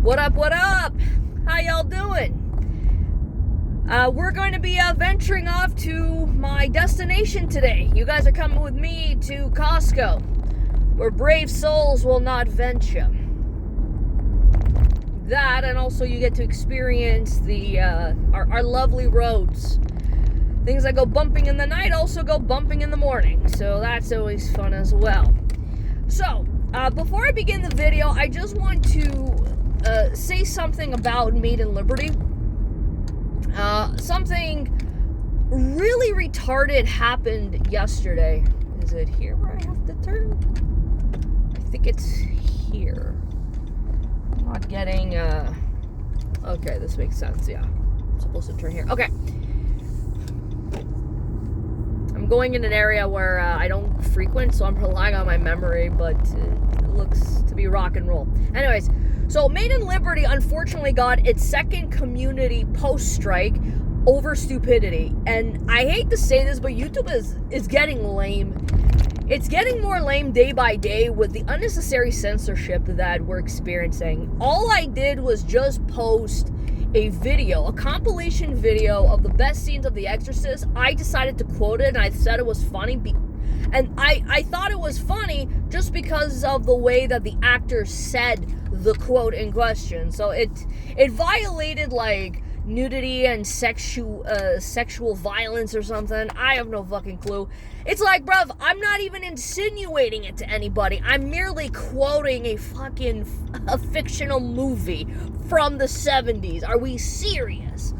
What up, what up? How y'all doing? We're going to be venturing off to my destination today. You guys are coming with me to Costco, where brave souls will not venture. That, and also you get to experience the our lovely roads. Things that go bumping in the night also go bumping in the morning, so that's always fun as well. So, before I begin the video, I just want to say something about Made in Liberty. Something really retarded happened yesterday. Is it here where I have to turn? I think it's here. I'm not getting, okay, this makes sense, yeah. I'm supposed to turn here. Okay. I'm going in an area where I don't frequent, so I'm relying on my memory, but it looks to be rock and roll. Anyways, so Made in Liberty unfortunately got its second community post-strike over stupidity. And I hate to say this, but YouTube is getting lame. It's getting more lame day by day with the unnecessary censorship that we're experiencing. All I did was just post a video, a compilation video of the best scenes of The Exorcist. I decided to quote it, and I said it was funny. And I thought it was funny just because of the way that the actor said the quote in question. So it violated like nudity and sexual violence or something. I have no fucking clue. It's like, bruv, I'm not even insinuating it to anybody. I'm merely quoting a fictional movie from the 70s. Are we serious?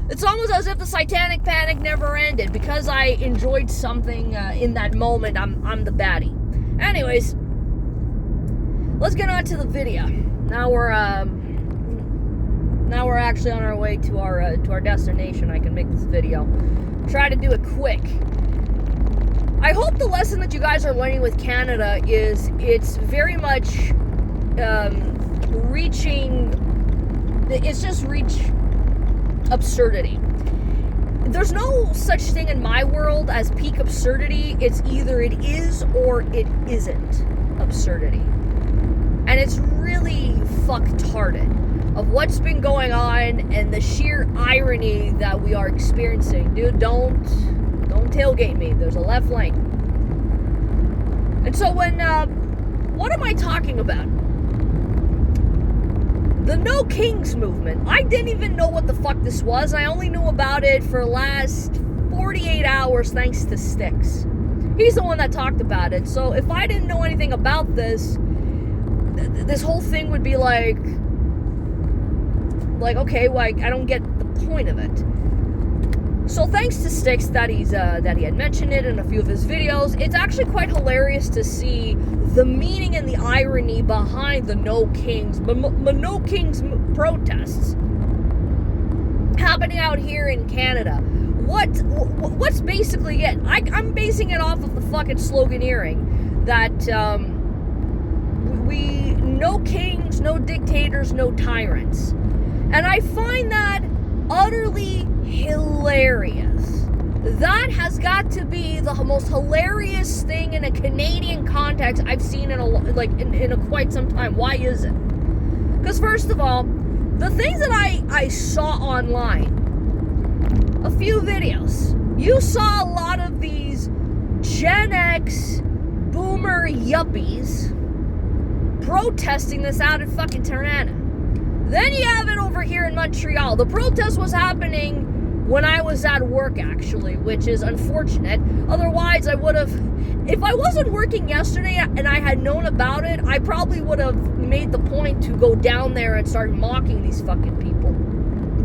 It's almost as if the Satanic Panic never ended. Because I enjoyed something in that moment, I'm the baddie. Anyways, let's get on to the video. Now we're actually on our way to our destination. I can make this video. Try to do it quick. I hope the lesson that you guys are learning with Canada is it's very much reach absurdity. There's no such thing in my world as peak absurdity. It's either it is or it isn't absurdity. And it's really fucktarded of what's been going on and the sheer irony that we are experiencing. Dude, don't tailgate me. There's a left lane. And so what am I talking about? The No Kings Movement. I didn't even know what the fuck this was. I only knew about it for the last 48 hours thanks to Styx. He's the one that talked about it. So if I didn't know anything about this whole thing would be like, okay, well, I don't get the point of it. So thanks to Styx that he had mentioned it in a few of his videos, it's actually quite hilarious to see the meaning and the irony behind the No Kings protests happening out here in Canada. What's basically it? I'm basing it off of the fucking sloganeering that we no kings, no dictators, no tyrants. And I find that utterly hilarious. That has got to be the most hilarious thing in a Canadian context I've seen in quite some time. Why is it? Because first of all, the things that I saw online, a few videos, you saw a lot of these Gen X boomer yuppies protesting this out in fucking Toronto. Then you have it over here in Montreal. The protest was happening when I was at work, actually, which is unfortunate. Otherwise, I would have, if I wasn't working yesterday and I had known about it, I probably would have made the point to go down there and start mocking these fucking people.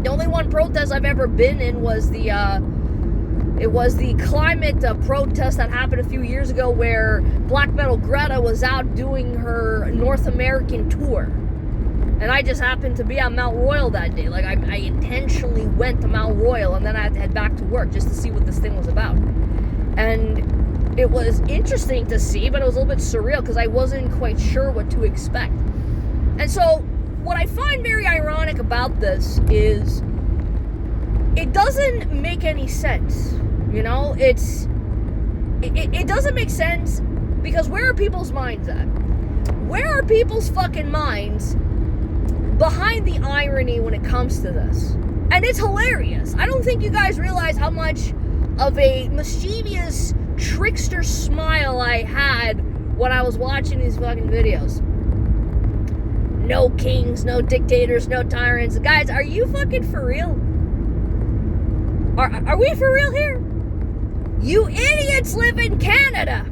The only one protest I've ever been in was the climate protest that happened a few years ago where Black Metal Greta was out doing her North American tour. And I just happened to be on Mount Royal that day. Like, I intentionally went to Mount Royal, and then I had to head back to work just to see what this thing was about. And it was interesting to see, but it was a little bit surreal because I wasn't quite sure what to expect. And so, what I find very ironic about this is it doesn't make any sense. You know, it doesn't make sense because where are people's minds at? Where are people's fucking minds behind the irony when it comes to this. And it's hilarious. I don't think you guys realize how much of a mischievous trickster smile I had when I was watching these fucking videos. No kings, no dictators, no tyrants. Guys, are you fucking for real? Are we for real here? You idiots live in Canada.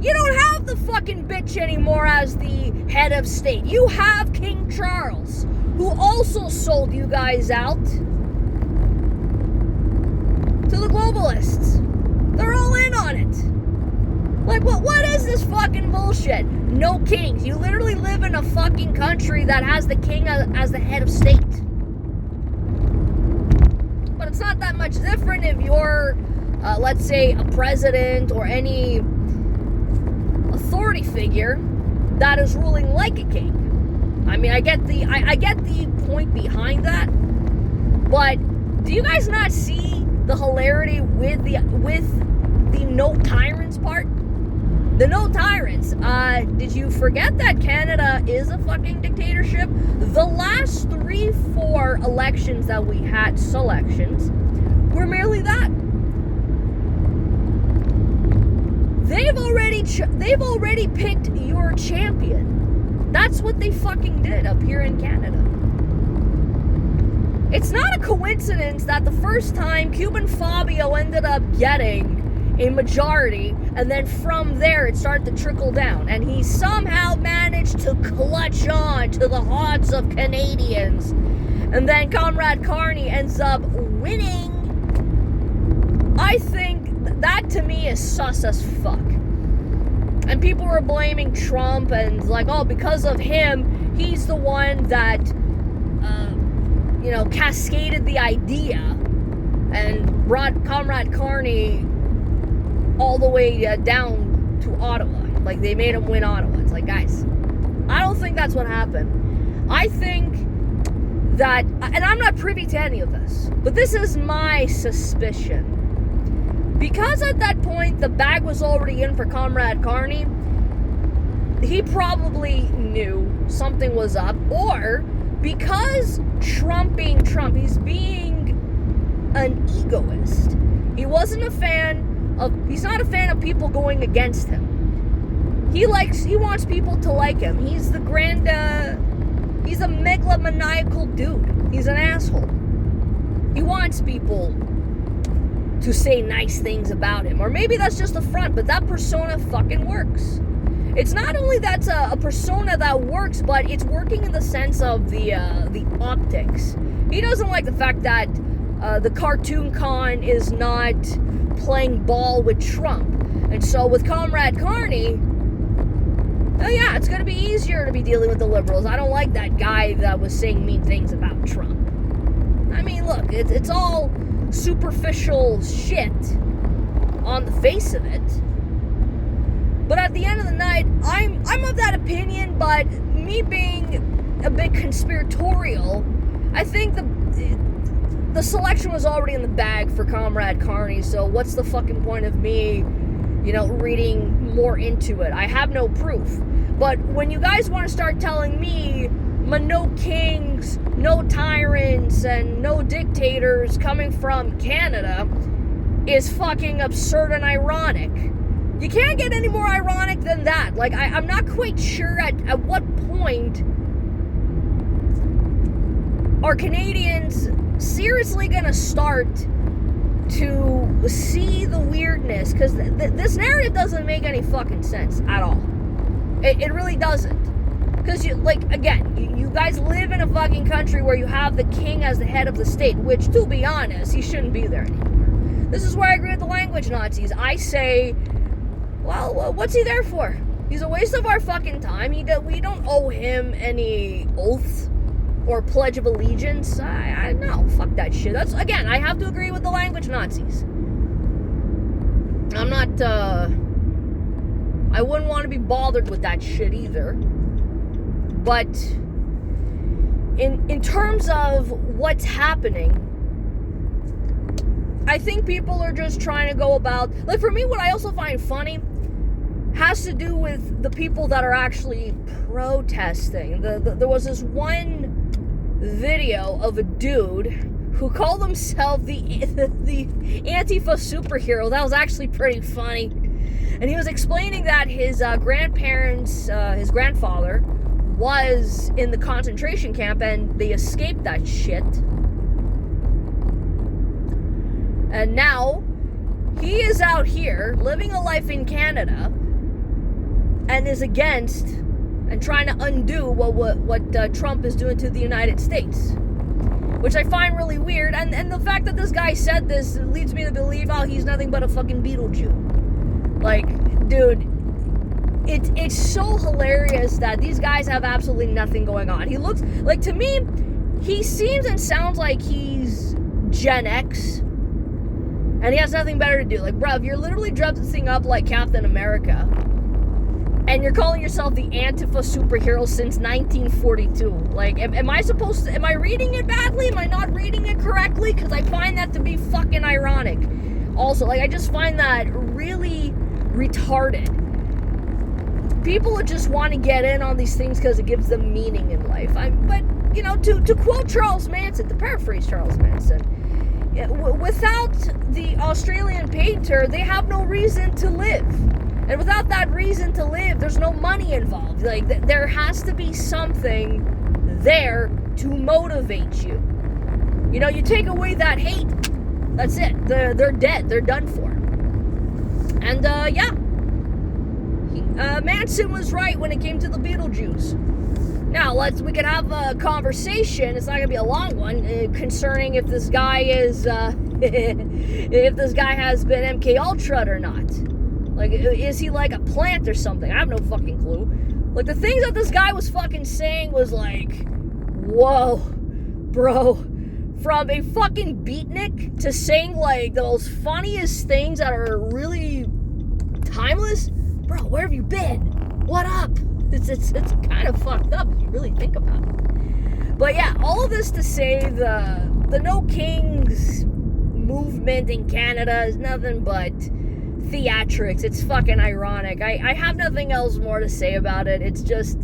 You don't have the fucking bitch anymore as the head of state. You have King Charles, who also sold you guys out to the globalists. They're all in on it. Like, what is this fucking bullshit? No kings. You literally live in a fucking country that has the king as the head of state. But it's not that much different if you're, let's say, a president or any authority figure that is ruling like a king. I mean, I get the point behind that, but do you guys not see the hilarity with the no tyrants part? The no tyrants. Did you forget that Canada is a fucking dictatorship? The last 3-4 elections that we had, selections, were merely that. They've already picked your champion. That's what they fucking did up here in Canada. It's not a coincidence that the first time Cuban Fabio ended up getting a majority, and then from there it started to trickle down, and he somehow managed to clutch on to the hearts of Canadians, and then Comrade Carney ends up winning. I think that to me is sus as fuck. And people were blaming Trump and like, oh, because of him, he's the one that cascaded the idea and brought Comrade Carney all the way down to Ottawa. Like, they made him win Ottawa. It's like, guys, I don't think that's what happened. I think that, and I'm not privy to any of this, but this is my suspicion. Because at that point, the bag was already in for Comrade Carney, he probably knew something was up, or because Trump being Trump, he's being an egoist. He's not a fan of people going against him. He wants people to like him. He's a megalomaniacal dude. He's an asshole. He wants people to say nice things about him. Or maybe that's just a front, but that persona fucking works. It's not only that's a persona that works, but it's working in the sense of the optics. He doesn't like the fact that the cartoon con is not playing ball with Trump. And so with Comrade Carney, oh yeah, it's going to be easier to be dealing with the liberals. I don't like that guy that was saying mean things about Trump. I mean, look, it's all superficial shit on the face of it. But at the end of the night, I'm of that opinion, but me being a bit conspiratorial, I think the selection was already in the bag for Comrade Carney, so what's the fucking point of me, reading more into it? I have no proof. But when you guys want to start telling me no kings, no tyrants, and no dictators coming from Canada is fucking absurd and ironic. You can't get any more ironic than that. Like, I'm not quite sure at what point are Canadians seriously gonna start to see the weirdness, because this narrative doesn't make any fucking sense at all. It really doesn't. Because, you guys live in a fucking country where you have the king as the head of the state, which, to be honest, he shouldn't be there anymore. This is where I agree with the language Nazis. I say, well, what's he there for? He's a waste of our fucking time. We don't owe him any oath or pledge of allegiance. I no, fuck that shit. That's, again, I have to agree with the language Nazis. I'm not, I wouldn't want to be bothered with that shit either. But in terms of what's happening, I think people are just trying to go about, like, for me, what I also find funny has to do with the people that are actually protesting. There was this one video of a dude who called himself the Antifa superhero. That was actually pretty funny. And he was explaining that his grandparents, his grandfather, was in the concentration camp and they escaped that shit. And now he is out here living a life in Canada and is against and trying to undo what Trump is doing to the United States, which I find really weird. And the fact that this guy said this leads me to believe, oh, he's nothing but a fucking Beetlejuice. Like, dude, it's so hilarious that these guys have absolutely nothing going on. He looks like, to me, he seems and sounds like he's Gen X, and he has nothing better to do. Like, bruv, you're literally dressing up like Captain America, and you're calling yourself the Antifa superhero since 1942. Like, am I reading it badly? Am I not reading it correctly? Because I find that to be fucking ironic. Also, like, I just find that really retarded. People just want to get in on these things because it gives them meaning in life. But, you know, to quote Charles Manson, to paraphrase Charles Manson, without the Australian painter, they have no reason to live. And without that reason to live, there's no money involved. Like, there has to be something there to motivate you. You know, you take away that hate, that's it. They're dead. They're done for. And, yeah. Manson was right when it came to the Beetlejuice. Now, we can have a conversation, it's not going to be a long one, concerning if this guy is, if this guy has been MK Ultra'd or not. Like, is he like a plant or something? I have no fucking clue. Like, the things that this guy was fucking saying was like, whoa, bro. From a fucking beatnik to saying, like, the most funniest things that are really timeless. Bro, where have you been? What up? It's kind of fucked up if you really think about it. But yeah, all of this to say the No Kings movement in Canada is nothing but theatrics. It's fucking ironic. I have nothing else more to say about it. It's just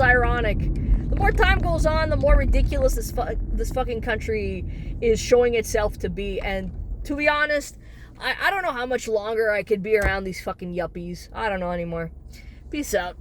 ironic. The more time goes on, the more ridiculous this fucking country is showing itself to be. And to be honest, I don't know how much longer I could be around these fucking yuppies. I don't know anymore. Peace out.